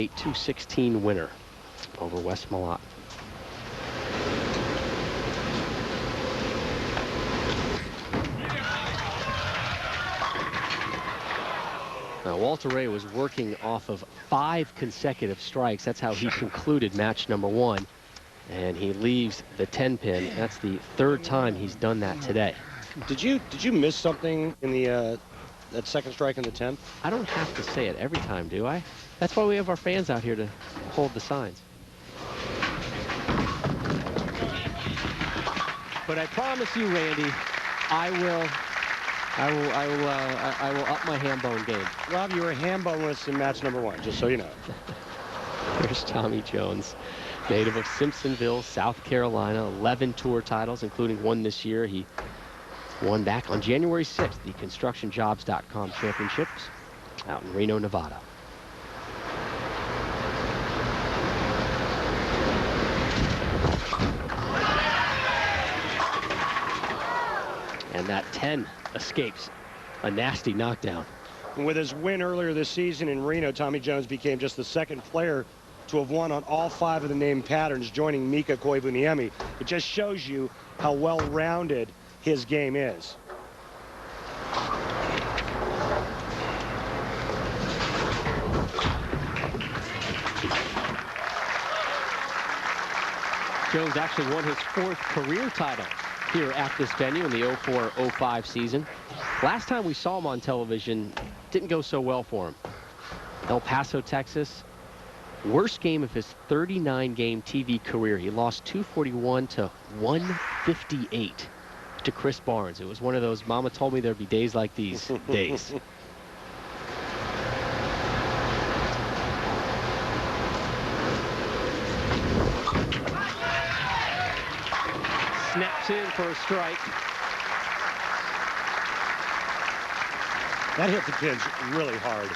8-2-16 winner over West Malott. Now, Walter Ray was working off of 5 consecutive strikes. That's how he concluded match number 1. And he leaves the 10-pin. That's the 3rd time he's done that today. Did you miss something in the that second strike in the 10th? I don't have to say it every time, do I? That's why we have our fans out here to hold the signs. But I promise you, Randy, I will up my ham-bone game. Rob, you were ham-boneless in match number 1, just so you know. Here's Tommy Jones, native of Simpsonville, South Carolina, 11 tour titles, including one this year. He won back on January 6th, the ConstructionJobs.com Championships out in Reno, Nevada. And that 10 escapes a nasty knockdown. And with his win earlier this season in Reno, Tommy Jones became just the 2nd player to have won on all 5 of the named patterns, joining Mika Koivuniemi. It just shows you how well-rounded his game is. Jones actually won his 4th career title here at this venue in the 04-05 season. Last time we saw him on television, didn't go so well for him. El Paso, Texas. Worst game of his 39-game TV career. He lost 241 to 158 to Chris Barnes. It was one of those mama told me there'd be days like these days. Snaps in for a strike. That hit the pins really hard.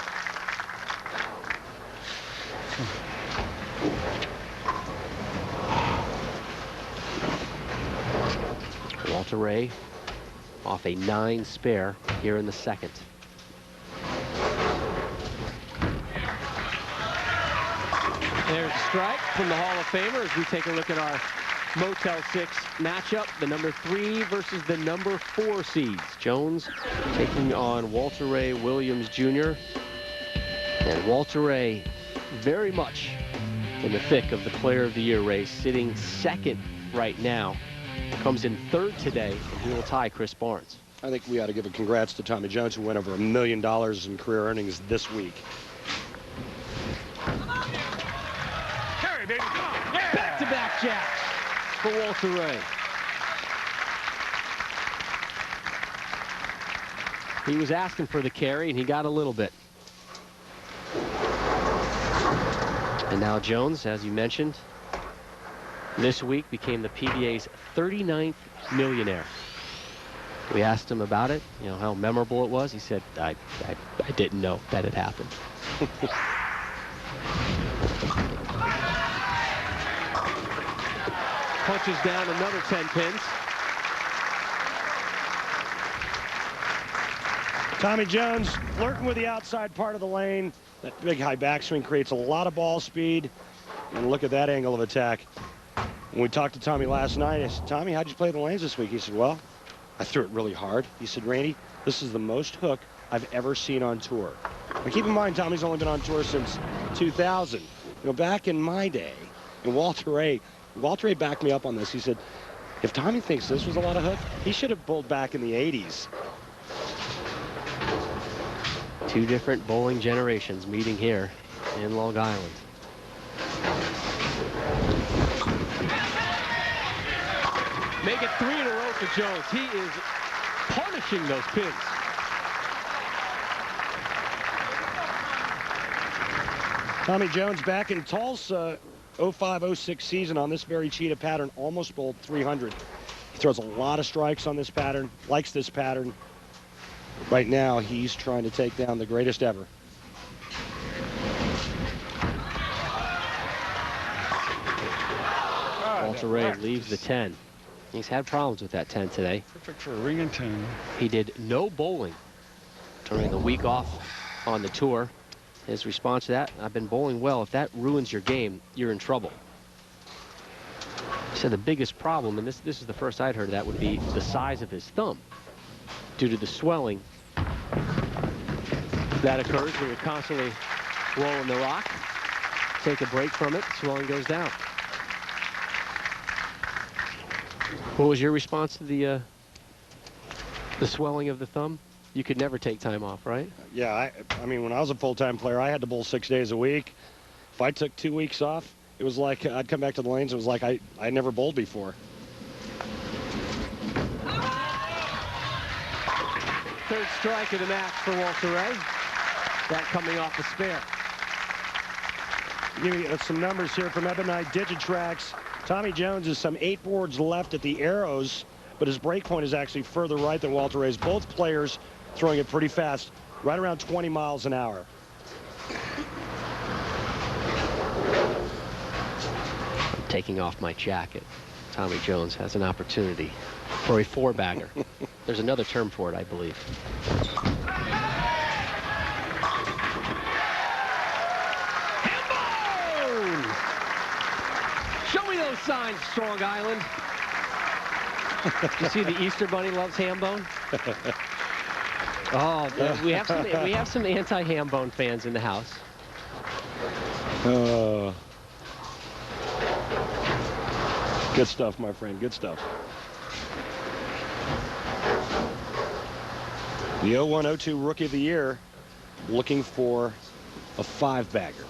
Walter Ray off a 9 spare here in the 2nd. There's a strike from the Hall of Famer as we take a look at our Motel 6 matchup. The number 3 versus the number 4 seeds. Jones taking on Walter Ray Williams Jr. And Walter Ray very much in the thick of the Player of the Year race, sitting 2nd right now. Comes in 3rd today, and he will tie Chris Barnes. I think we ought to give a congrats to Tommy Jones, who went over $1 million in career earnings this week. Carry, baby, come on. Yeah. Back-to-back jacks for Walter Ray. He was asking for the carry, and he got a little bit. And now Jones, as you mentioned, this week became the PBA's 39th millionaire. We asked him about it, you know, how memorable it was. He said, I didn't know that had happened. Punches down another 10 pins. Tommy Jones flirting with the outside part of the lane. That big high backswing creates a lot of ball speed. And look at that angle of attack. When we talked to Tommy last night, I said, Tommy, how'd you play the lanes this week? He said, well, I threw it really hard. He said, Randy, this is the most hook I've ever seen on tour. Now, keep in mind, Tommy's only been on tour since 2000. You know, back in my day, and Walter Ray backed me up on this. He said, if Tommy thinks this was a lot of hook, he should have bowled back in the 80s. 2 different bowling generations meeting here in Long Island. Make it 3 in a row for Jones. He is punishing those pins. Tommy Jones back in Tulsa, 05-06 season on this very cheetah pattern, almost bowled 300. He throws a lot of strikes on this pattern, likes this pattern. Right now, he's trying to take down the greatest ever. Walter Ray leaves the 10. He's had problems with that 10 today. Perfect for a ring and 10. He did no bowling during the week off on the tour. His response to that, I've been bowling well. If that ruins your game, you're in trouble. He said the biggest problem, and this is the first I'd heard of that, would be the size of his thumb due to the swelling that occurs when you're constantly rolling the rock. Take a break from it, swelling goes down. What was your response to the swelling of the thumb? You could never take time off, right? Yeah, I mean, when I was a full-time player, I had to bowl 6 days a week. If I took 2 weeks off, it was like I'd come back to the lanes. It was like I never bowled before. Third strike of the match for Walter Ray. That coming off the spare. Give you some numbers here from Ebonite Digitrax. Tommy Jones is some 8 boards left at the arrows, but his break point is actually further right than Walter Ray's. Both players throwing it pretty fast, right around 20 miles an hour. I'm taking off my jacket. Tommy Jones has an opportunity for a 4-bagger. There's another term for it, I believe. Show me those signs, Strong Island. You see the Easter Bunny loves ham bone? Oh, we have some anti-ham bone fans in the house. Good stuff, my friend. Good stuff. The 01-02 Rookie of the Year looking for a 5-bagger.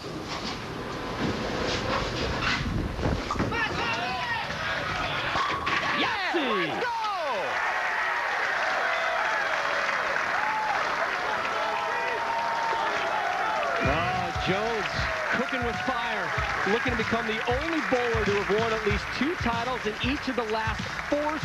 Jones cooking with fire, looking to become the only bowler to have won at least 2 titles in each of the last 4